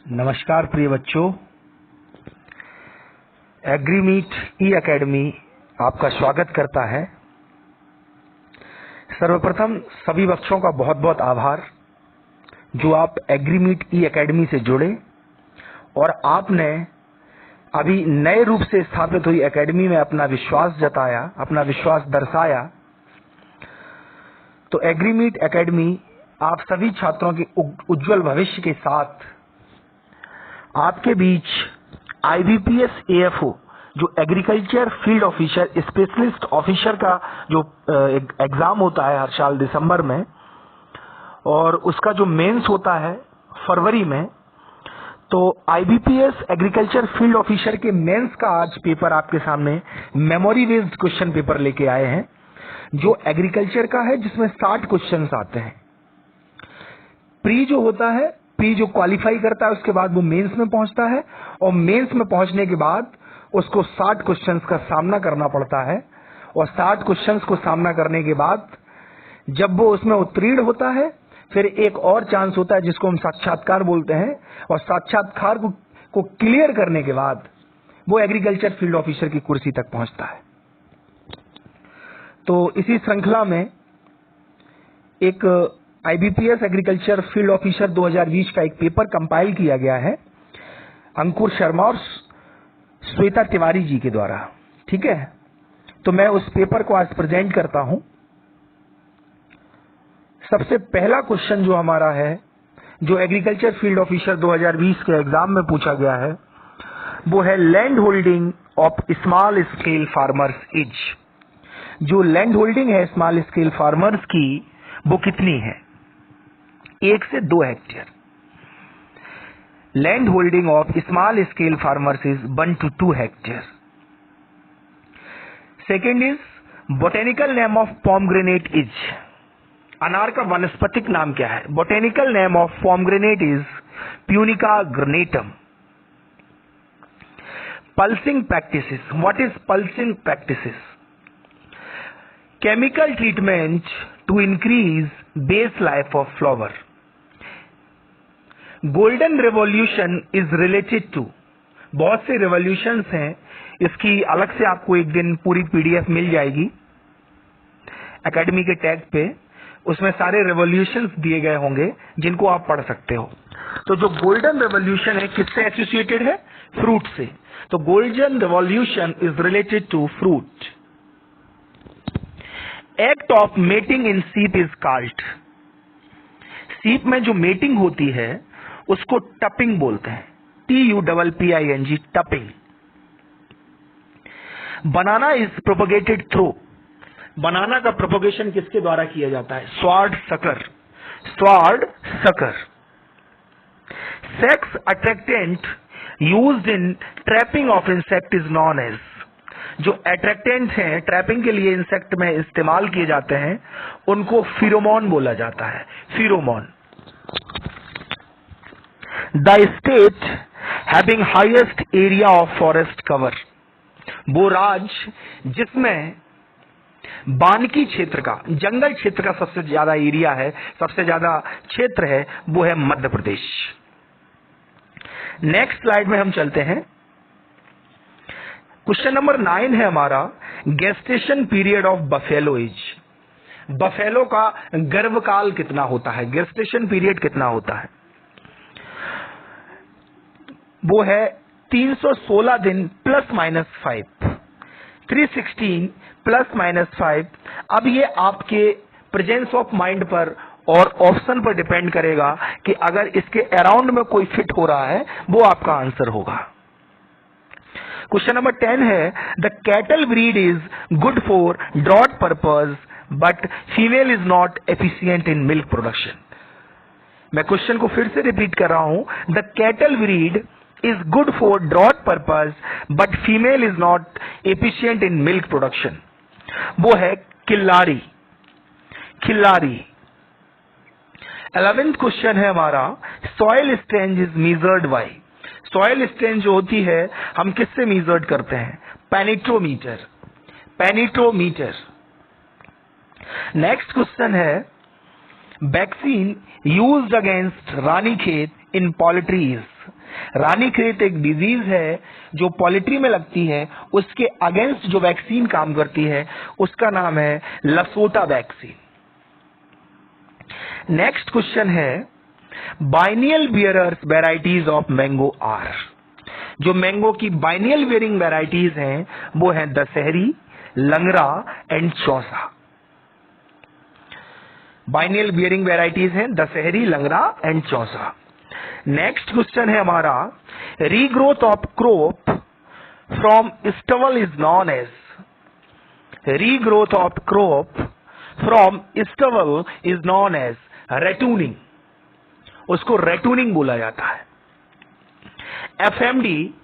नमस्कार प्रिय बच्चों, एग्रीमीट ई एकेडमी आपका स्वागत करता है। सर्वप्रथम सभी बच्चों का बहुत बहुत आभार जो आप एग्रीमीट ई एकेडमी से जुड़े और आपने अभी नए रूप से स्थापित हुई एकेडमी में अपना विश्वास जताया, अपना विश्वास दर्शाया। तो एग्रीमीट एकेडमी आप सभी छात्रों के उज्जवल भविष्य के साथ आपके बीच IBPS AFO जो agriculture field officer specialist officer का जो एग्जाम होता है हर साल दिसंबर में, और उसका जो मेंस होता है फरवरी में, तो IBPS एग्रीकल्चर फील्ड ऑफिसर के मेंस का आज पेपर आपके सामने मेमोरी बेस्ड क्वेश्चन पेपर लेके आए हैं जो एग्रीकल्चर का है, जिसमें 60 क्वेश्चंस आते हैं। प्री जो होता है, प्री जो क्वालिफाई करता है उसके बाद वो मेंस में पहुंचता है, और मेंस में पहुंचने के बाद उसको 60 क्वेश्चंस का सामना करना पड़ता है। और 60 क्वेश्चंस को सामना करने के बाद जब वो उसमें उत्तीर्ण होता है, फिर एक और चांस होता है जिसको हम साक्षात्कार बोलते हैं, और साक्षात्कार को क्लियर करने के बाद वो एग्रीकल्चर फील्ड ऑफिसर की कुर्सी तक पहुंचता है। तो इसी श्रृंखला में एक IBPS एग्रीकल्चर फील्ड ऑफिसर 2020 का एक पेपर कंपाइल किया गया है अंकुर शर्मा और श्वेता तिवारी जी के द्वारा। ठीक है, तो मैं उस पेपर को आज प्रेजेंट करता हूं। सबसे पहला क्वेश्चन जो हमारा है, जो एग्रीकल्चर फील्ड ऑफिसर 2020 के एग्जाम में पूछा गया है, वो है land holding of small scale farmers is. जो लैंड होल्डिंग है स्मॉल स्केल फार्मर्स की, वो कितनी है? 1 से 2 hectare. Land holding of small scale farmers is 1 to 2 hectare. Second is botanical name of pomegranate is. अनार का वनस्पतिक नाम क्या है? Botanical name of pomegranate is Punica granatum. Pulsing practices, what is pulsing practices? Chemical treatment to increase vase life of flower. Golden revolution is related to. बहुत से revolutions हैं, इसकी अलग से आपको एक दिन पूरी PDF मिल जाएगी एकेडमी के टैग पे। उसमें सारे रेवोल्यूशंस दिए गए होंगे जिनको आप पढ़ सकते हो। तो जो गोल्डन रेवोल्यूशन है किससे एसोसिएटेड है? फ्रूट से। तो golden revolution is related to fruit. Act of mating in sheep is called. सीप में जो मेटिंग होती है उसको टपिंग बोलते हैं, TUPPING, tupping. Banana is propagated through. Banana का प्रोपोगेशन किसके द्वारा किया जाता है? Sword sucker. Sword sucker. Sex attractant used in trapping of insect is known as. जो अट्रैक्टेंट हैं ट्रैपिंग के लिए इंसेक्ट में इस्तेमाल किए जाते हैं उनको फिरोमोन बोला जाता है, फिरोमोन। The state having highest area of forest cover. वो राज्य जिसमें बानकी क्षेत्र का, जंगल क्षेत्र का सबसे ज्यादा एरिया है, सबसे ज्यादा क्षेत्र है, वो है मध्य प्रदेश। नेक्स्ट स्लाइड में हम चलते हैं। क्वेश्चन नंबर 9 है हमारा, gestation period of buffalo is. Buffalo का गर्भकाल कितना होता है? गेस्टेशन पीरियड कितना होता है? वो है 316 दिन ±5, 316 ±5। अब ये आपके प्रेजेंस ऑफ माइंड पर और ऑप्शन पर डिपेंड करेगा कि अगर इसके अराउंड में कोई फिट हो रहा है वो आपका आंसर होगा। क्वेश्चन नंबर 10 है, the cattle breed is good for draught purpose but female is not efficient in milk production. मैं क्वेश्चन को फिर से रिपीट कर रहा हूं, the cattle breed is good for drought purpose but female is not efficient in milk production। वो है Killari, Khillari. 11th question है हमारा, soil strength is measured by. Soil strength जो होती है हम किससे मेजर्ड करते हैं? Penetrometer, penetrometer. नेक्स्ट क्वेश्चन है, vaccine used against Ranikhet in poultry is. Ranikhet एक डिजीज है जो पोल्ट्री में लगती है, उसके अगेंस्ट जो वैक्सीन काम करती है उसका नाम है लसोटा वैक्सीन। नेक्स्ट क्वेश्चन है biennial bearers varieties of mango are. जो मैंगो की बाइनियल बियरिंग वेराइटीज हैं वो है Dasheri, Langra and Chausa. Biennial bearing varieties हैं Dasheri, Langra and Chausa. Next question है हमारा regrowth of crop from stubble is known as. Regrowth of crop from stubble is known as ratooning. उसको ratooning बोला जाता है। FMD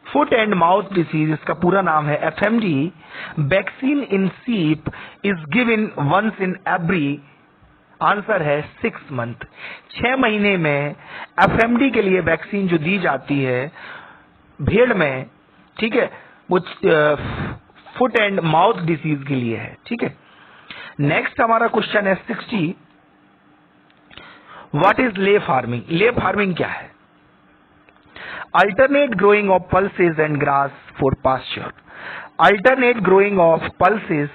foot and mouth disease, इसका पूरा नाम है FMD vaccine in sheep is given once in every, answer है 6 month. 6 महीने में एफएमडी के लिए वैक्सीन जो दी जाती है भेड़ में, ठीक है, वो फुट एंड माउथ डिसीज के लिए है। ठीक है, नेक्स्ट हमारा क्वेश्चन है 60, what is ley farming. Ley farming क्या है? Alternate growing of pulses and grass for pasture. Alternate growing of pulses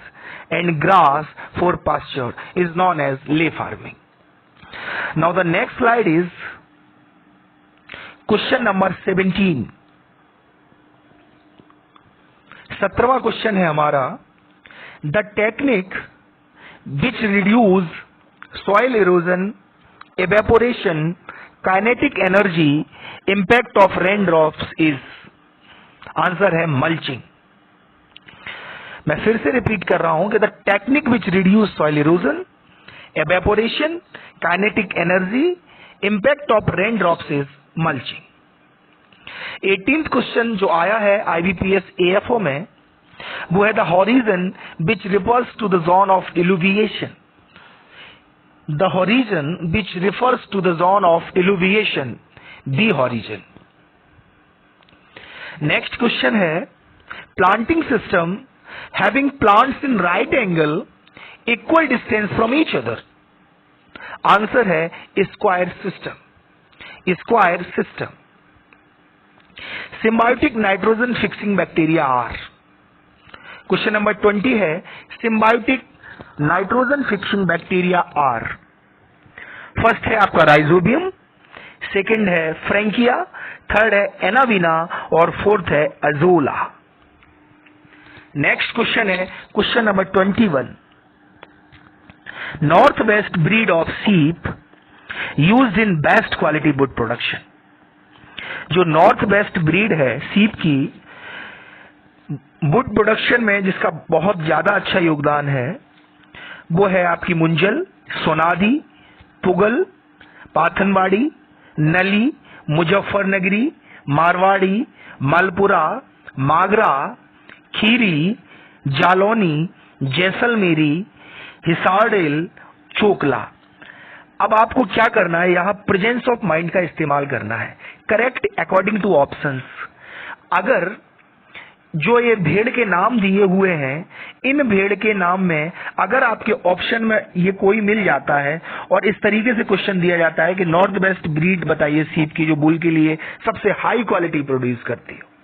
and grass for pasture is known as lay farming. Now the next slide is question number 17. 17वां question है हमारा the technique which reduce soil erosion, evaporation, kinetic energy, impact of raindrops is, answer है mulching। मैं फिर से repeat कर रहा हूं कि the technique which reduce soil erosion, evaporation, kinetic energy, impact of rain drops is mulching. 18th question जो आया है आईबीपीएस एएफओ में वो है the horizon which refers to the zone of illuviation. The horizon which refers to the zone of illuviation, the horizon. Next question है planting system having plants in right angle equal distance from each other, answer है square system. Square system. Symbiotic nitrogen fixing bacteria are. Question number 20 है symbiotic nitrogen fixing bacteria are. First है आपका rhizobium, second है frankia, third है एनाविना और fourth है azolla. Next question है question number 21, north west breed of sheep used in best quality wool production. जो नॉर्थ वेस्ट ब्रीड है सीप की वुड प्रोडक्शन में जिसका बहुत ज्यादा अच्छा योगदान है वो है आपकी मुंजल, सोनादी, पुगल, पाथनवाड़ी, नली, मुजफ्फरनगरी, मारवाड़ी, मालपुरा, मागरा, खीरी, जालौनी, जैसलमेरी, हिसारडेल, चोकला। अब आपको क्या करना है, यहां प्रेजेंस ऑफ माइंड का इस्तेमाल करना है। Correct according two options. अगर जो ये भेड़ के नाम दिए हुए हैं इन भेड़ के नाम में अगर आपके ऑप्शन में ये कोई मिल जाता है और इस तरीके से क्वेश्चन दिया जाता है कि नॉर्थ वेस्ट ब्रीड बताइए सीप की जो बुल के लिए सबसे हाई क्वालिटी प्रोड्यूस करती है,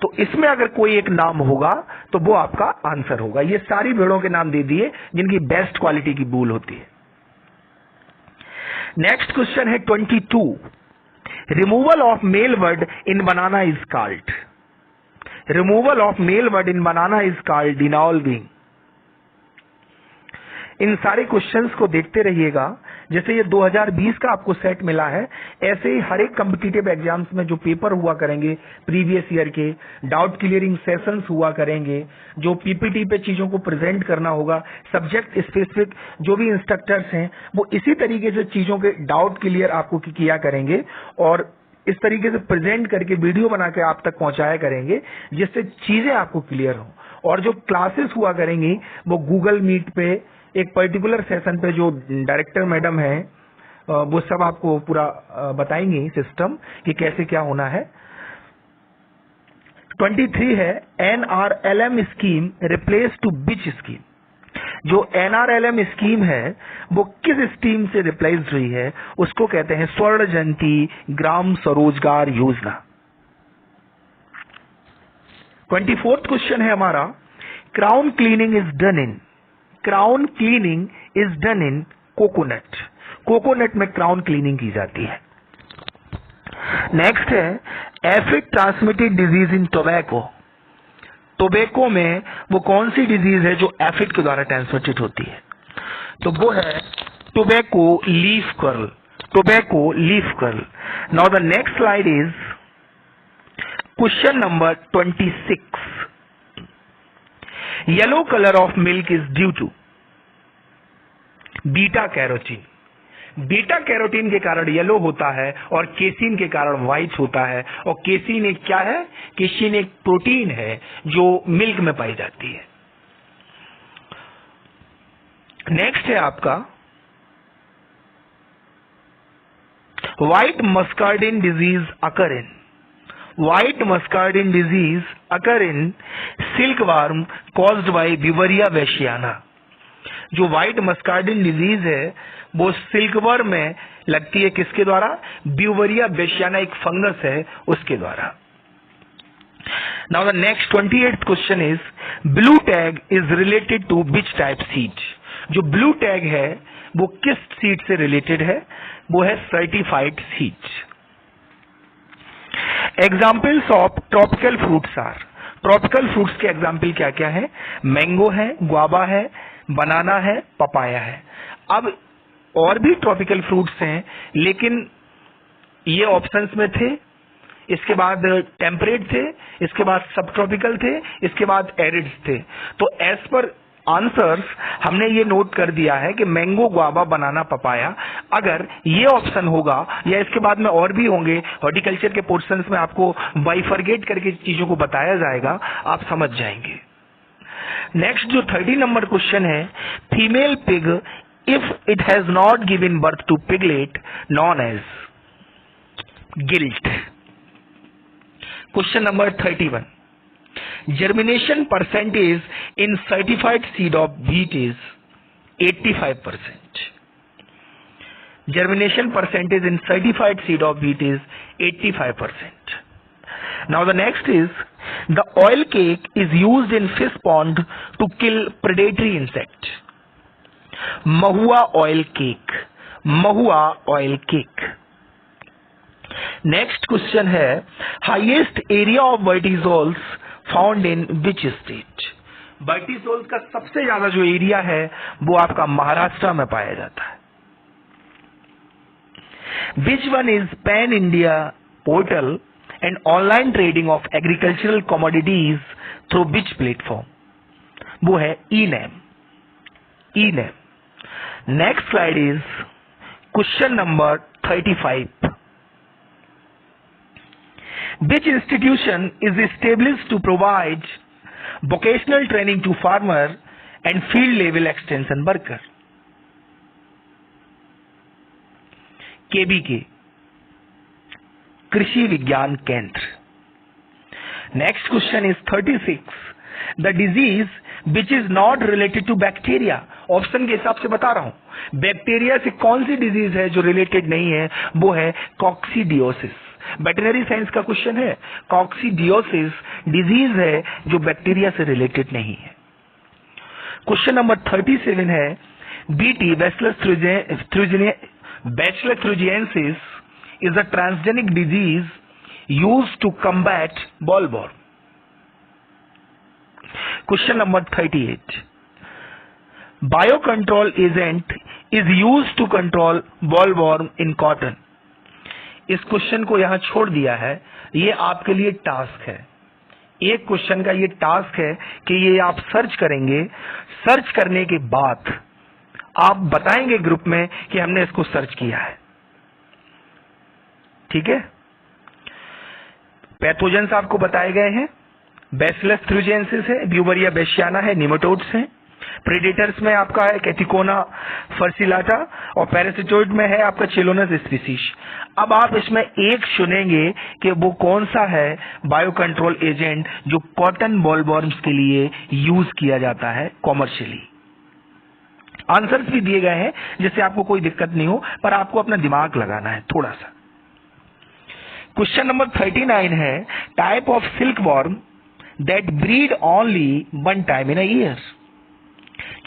तो इसमें अगर कोई एक नाम होगा तो वो आपका आंसर होगा। ये सारी भेड़ों के नाम दे दिए जिनकी बेस्ट क्वालिटी की बुल होती है। नेक्स्ट क्वेश्चन है 22, removal of male bud in banana is called. Removal of male bud in banana is called denavelling. इन सारे क्वेश्चंस को देखते रहिएगा। जैसे ये 2020 का आपको सेट मिला है, ऐसे ही हर एक कॉम्पिटिटिव एग्जाम्स में जो पेपर हुआ करेंगे प्रीवियस ईयर के, डाउट क्लियरिंग सेशंस हुआ करेंगे, जो पीपीटी पे चीजों को प्रेजेंट करना होगा, सब्जेक्ट स्पेसिफिक जो भी इंस्ट्रक्टर्स हैं वो इसी तरीके से चीजों के डाउट क्लियर आपको किया करेंगे और इस तरीके से प्रेजेंट करके वीडियो बना के आप तक पहुंचाया करेंगे जिससे चीजें आपको क्लियर हो। और जो क्लासेस हुआ करेंगी वो गूगल मीट पे एक पर्टिकुलर सेशन पे जो डायरेक्टर मैडम है वो सब आपको पूरा बताएंगी सिस्टम कि कैसे क्या होना है। 23 है NRLM scheme replace to which scheme. जो NRLM स्कीम है वो किस स्कीम से रिप्लेस हुई है? उसको कहते हैं स्वर्ण जयंती ग्राम स्वरोजगार योजना। 24th क्वेश्चन है हमारा, crown cleaning is done in coconut. Coconut में क्राउन क्लीनिंग की जाती है। नेक्स्ट है aphid transmitted disease in tobacco. Tobacco में वो कौन सी डिजीज है जो एफिड के द्वारा ट्रांसमिटेड होती है? तो वो है tobacco leaf curl. Now the next slide is question number 26। Yellow colour of milk is due to beta carotene. Beta carotene के कारण येलो होता है और केसीन के कारण व्हाइट होता है। और केसीन एक क्या है? केसीन एक प्रोटीन है जो मिल्क में पाई जाती है। नेक्स्ट है आपका white muscardine disease occur in silkworm caused by Beauveria bassiana. जो व्हाइट मस्कार्डिन डिजीज है वो सिल्कवर्म में लगती है, किसके द्वारा? ब्यूवेरिया बेसियाना एक फंगस है उसके द्वारा। Now the next 28th question is blue tag is related to which type seed. जो ब्लू टैग है वो किस सीड से रिलेटेड है? वो है certified seed. Examples of tropical fruits are. Tropical fruits के एग्जाम्पल क्या क्या है? मैंगो है, गुआवा है, बनाना है, पपाया है। अब और भी ट्रॉपिकल फ्रूट्स हैं लेकिन ये ऑप्शंस में थे, इसके बाद टेम्परेट थे, इसके बाद सब ट्रॉपिकल थे, इसके बाद एरिड्स थे। तो एज पर आंसर्स हमने ये नोट कर दिया है कि मैंगो, गुआवा, बनाना, पपाया। अगर ये ऑप्शन होगा या इसके बाद में और भी होंगे, हॉर्टिकल्चर के पोर्शंस में आपको बाइफरगेट करके चीजों को बताया जाएगा, आप समझ जाएंगे। नेक्स्ट जो 30 नंबर क्वेश्चन है, female pig if it has not given birth to piglet known as gilt. Question number 31, germination percentage in certified seed of wheat is 85%. Germination percentage in certified seed of wheat is 85%. Now the next is the oil cake is used in fish pond to kill predatory insect. Mahua oil cake. Next question है highest area of vertisols found in which state. Vertisols का सबसे ज्यादा जो area है वो आपका महाराष्ट्र में पाया जाता है। Which one is pan India portal and online trading of agricultural commodities through which platform? वो है e NAM. Next slide is question number 35। Which institution is established to provide vocational training to farmer and field level extension worker? KBK, Krishi Vigyan Kendra. Next question is 36, the disease which is not related to bacteria. Option के हिसाब से बता रहा हूं, bacteria से कौन सी disease है जो रिलेटेड नहीं है? वो है कॉक्सीडियोसिस। वेटरनरी साइंस का क्वेश्चन है, कॉक्सीडियोसिस डिजीज है जो बैक्टीरिया से रिलेटेड नहीं है। क्वेश्चन नंबर 37 है BT Bacillus thuringiensis is a transgenic disease used to combat bollworm. Question number 38, bio control agent is used to control bollworm in cotton. इस क्वेश्चन को यहां छोड़ दिया है, ये आपके लिए टास्क है। एक क्वेश्चन का ये टास्क है कि ये आप सर्च करेंगे, सर्च करने के बाद आप बताएंगे ग्रुप में कि हमने इसको सर्च किया है। ठीक है, पैथोजेंस आपको बताए गए हैं, बैसिलस थ्रूजेंसिस है, ब्यूवेरिया बेसियाना है, निमेटोड्स हैं। प्रेडेटर्स में आपका है कैटिकोना फर्सिलाटा और पैरासिटोइड में है आपका चिलोनस स्पीसीज। अब आप इसमें एक चुनेंगे कि वो कौन सा है बायो कंट्रोल एजेंट जो कॉटन बॉलवॉर्म्स के लिए यूज किया जाता है कॉमर्शियली। आंसर्स भी दिए गए हैं जिससे आपको कोई दिक्कत नहीं हो, पर आपको अपना दिमाग लगाना है थोड़ा सा। क्वेश्चन नंबर 39 है, type of silk worm that breed only one time in a year.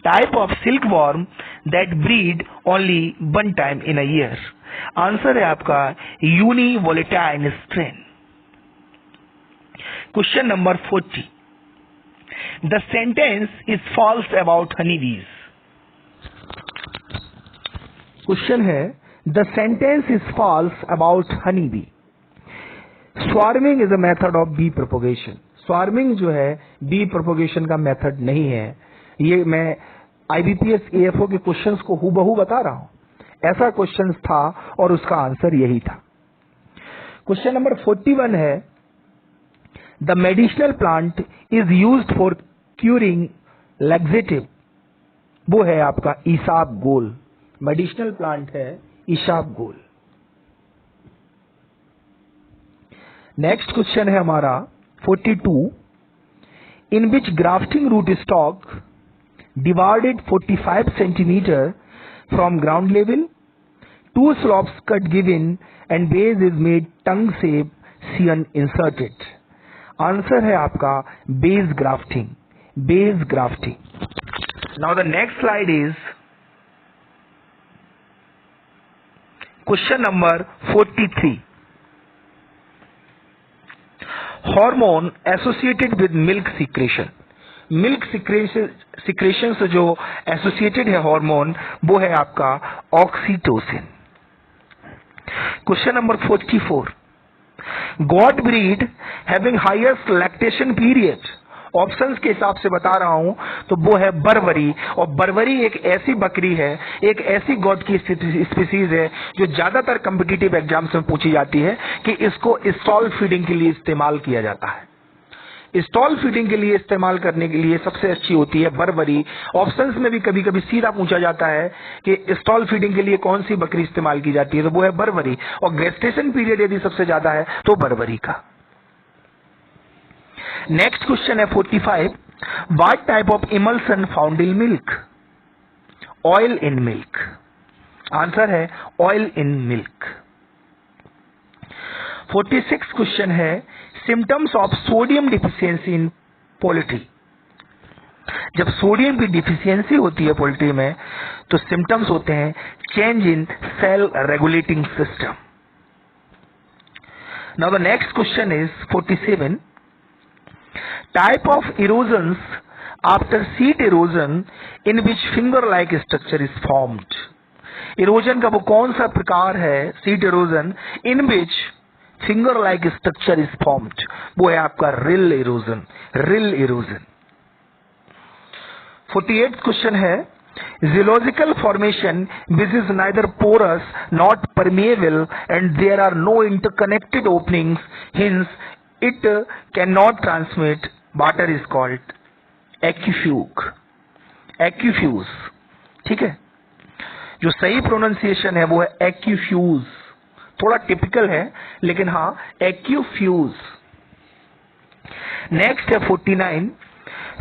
Type of silk worm that breed only one time in a year. Answer है आपका univoltine strain. Question number 40, the sentence is false about honeybees. Question है, the sentence is false about honey bee. Swarming is a method of bee propagation. Swarming जो है B propagation का method नहीं है। ये मैं आईबीपीएस एएफओ के questions को हूबहू बता रहा हूं। ऐसा क्वेश्चन था और उसका आंसर यही था। क्वेश्चन नंबर 41 है, the medicinal plant is used for curing laxative. वो है आपका ईसाबगोल। मेडिसिनल प्लांट है ईसाबगोल। नेक्स्ट क्वेश्चन है हमारा 42, in which grafting root stock divided 45 centimetre from ground level, 2 slopes cut given and base is made tongue shape scion inserted. Answer है आपका base grafting. Base grafting. Now the next slide is question number 43, hormone associated with milk secretion. Milk secretion से जो associated है hormone, वो है आपका oxytocin. Question number 44, goat breed having highest lactation period. Options के हिसाब से बता रहा हूं तो वो है बर्बरी। और बर्बरी एक ऐसी बकरी है, एक ऐसी गॉड की स्पीसीज है जो ज्यादातर कॉम्पिटिटिव एग्जाम्स में पूछी जाती है कि इसको स्टॉल फीडिंग के लिए इस्तेमाल किया जाता है। स्टॉल फीडिंग के लिए इस्तेमाल करने के लिए सबसे अच्छी होती है बर्बरी। ऑप्शंस में भी कभी कभी सीधा पूछा जाता है कि स्टॉल फीडिंग के लिए कौन सी बकरी इस्तेमाल की जाती है, तो वो है बर्बरी। और गेस्टेशन पीरियड यदि सबसे ज्यादा है तो बर्बरी का। नेक्स्ट क्वेश्चन है 45, what type of emulsion found in milk. Oil in milk. Answer है ऑयल इन मिल्क। 46 क्वेश्चन है, symptoms of sodium deficiency in poultry. जब सोडियम की डिफिशियंसी होती है पोल्ट्री में तो सिम्टम्स होते हैं change in cell regulating system. Now the next question is 47, type of erosions after sheet erosion in which finger like structure is formed। Erosion का वो कौन सा प्रकार है, sheet erosion, in which finger like structure is formed, वो है आपका rill erosion. Rill erosion. 48 question है, geological formation which is neither porous not permeable and there are no interconnected openings, hence it can not transmit water is called aquifuge. Aquifuge, ठीक है। जो सही pronunciation है वो है एक्यूफ्यूज। थोड़ा टिपिकल है लेकिन हाँ एक्यूफ्यूज। नेक्स्ट है 49,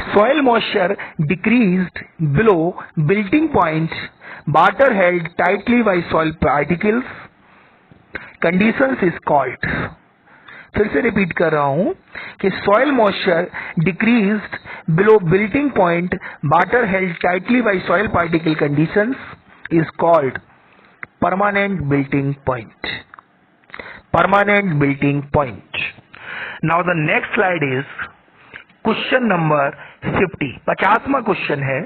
soil moisture decreased below wilting point, water held tightly by soil particles, conditions is called। फिर से रिपीट कर रहा हूं कि soil moisture decreased below wilting point, water held tightly by soil particle conditions is called permanent wilting point। permanent wilting point। Now the next slide is question number 50, 50वां question है,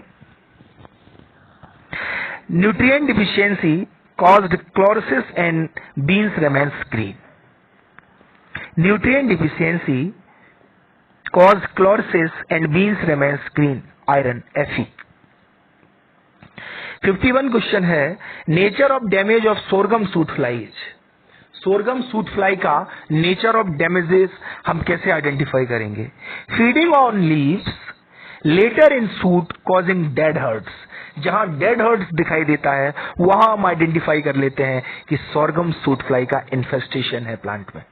nutrient deficiency caused chlorosis and veins remains green. Nutrient deficiency cause chlorosis and veins remains green, iron Fe। 51 question है, nature of damage of sorghum shoot flies. Sorghum shoot fly का nature of damages हम कैसे identify करेंगे। Feeding on leaves later in shoot causing dead hearts. जहां dead hearts दिखाई देता है वहां हम आइडेंटिफाई कर लेते हैं कि सोरगम सूट फ्लाई का इन्फेस्टेशन है प्लांट में।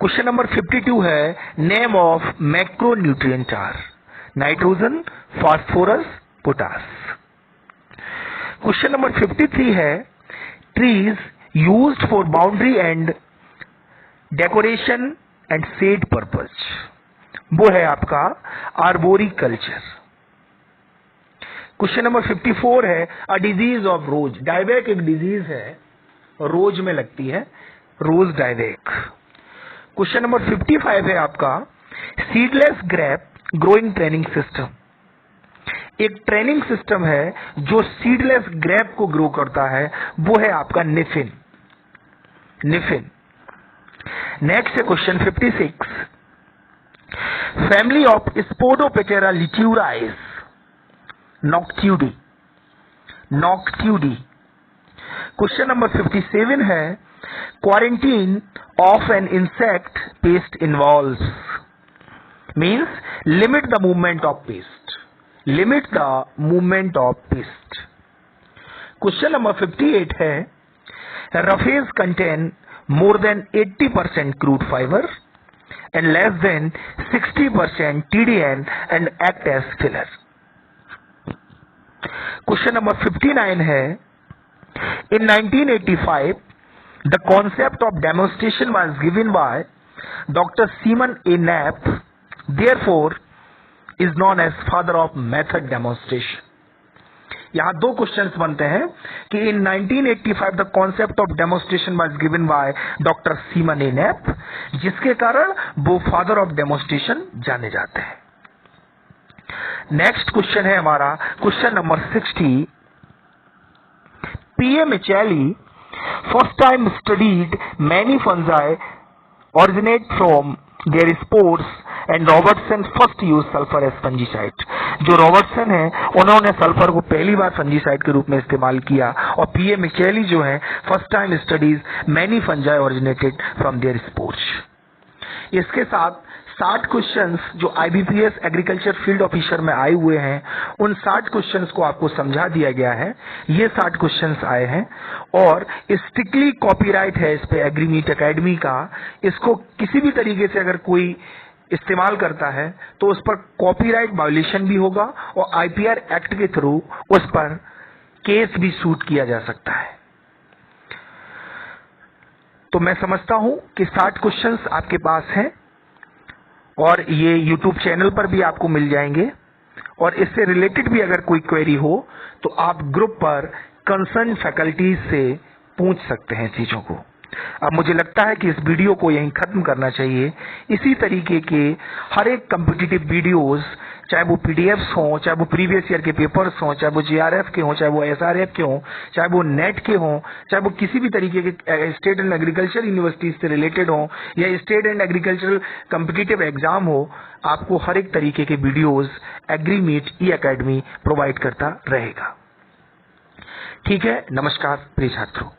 क्वेश्चन नंबर 52 है, name of macronutrient are nitrogen, phosphorus, potash. Question number 53 है trees used for boundary and decoration and shade purpose, वो है आपका आर्बोरिकल्चर। क्वेश्चन नंबर 54 है अ डिजीज ऑफ रोज, डायबेक एक डिजीज है, रोज में लगती है, रोज डायबेक। क्वेश्चन नंबर 55 है आपका seedless grape growing training system, एक ट्रेनिंग सिस्टम है जो सीडलेस ग्रेप को ग्रो करता है, वो है आपका निफिन। नेक्स्ट है question 56, family of Spodoptera litura is Noctuidae. Question number 57 है quarantine of an insect pest involves, means limit the movement of pest. Question number 58 है roughage contain more than 80% crude fiber and less than 60% TDN and act as filler. Question number 59 है in 1985 the concept of demonstration was given by Dr. Simon A. Knapp, therefore is known as father of method demonstration. यहां दो questions बनते हैं कि इन 1985 the concept of demonstration was given by doctor semen A nap, जिसके कारण वो father of demonstration जाने जाते हैं। नेक्स्ट क्वेश्चन है हमारा question number 60, PA मिचेली first time studied many fungi originate from their spores and Robertson first used sulfur as fungicide। जो Robertson है उन्होंने सल्फर को पहली बार फंजीसाइड के रूप में इस्तेमाल किया, और पीए मिचेली जो है first time studies many fungi originated from their spores. इसके साथ 60 क्वेश्चंस जो आईबीपीएस एग्रीकल्चर फील्ड ऑफिसर में आए हुए हैं, उन 60 क्वेश्चंस को आपको समझा दिया गया है। ये 60 क्वेश्चंस आए हैं और स्ट्रिक्टली कॉपीराइट है इस पे एग्रीमीट एकेडमी का। इसको किसी भी तरीके से अगर कोई इस्तेमाल करता है तो उस पर कॉपीराइट वायोलेशन भी होगा और आईपीआर एक्ट के थ्रू उस पर केस भी शूट किया जा सकता है। तो मैं समझता हूं कि 60 क्वेश्चंस आपके पास हैं और ये YouTube चैनल पर भी आपको मिल जाएंगे, और इससे रिलेटेड भी अगर कोई क्वेरी हो तो आप ग्रुप पर कंसर्न फैकल्टीज से पूछ सकते हैं चीजों को। अब मुझे लगता है कि इस वीडियो को यहीं खत्म करना चाहिए। इसी तरीके के हर एक कॉम्पिटिटिव वीडियोस, चाहे वो पीडीएफ्स हों, चाहे वो प्रीवियस ईयर के पेपर्स हों, चाहे वो जीआरएफ के हों, चाहे वो एसआरएफ के हों, चाहे वो नेट के हों, चाहे वो किसी भी तरीके के स्टेट एंड एग्रीकल्चर यूनिवर्सिटीज से रिलेटेड हों या state and agricultural competitive exam हो, आपको हर एक तरीके के वीडियोज एग्रीमीट ई एकेडमी प्रोवाइड करता रहेगा। ठीक है, नमस्कार प्रिय छात्रों।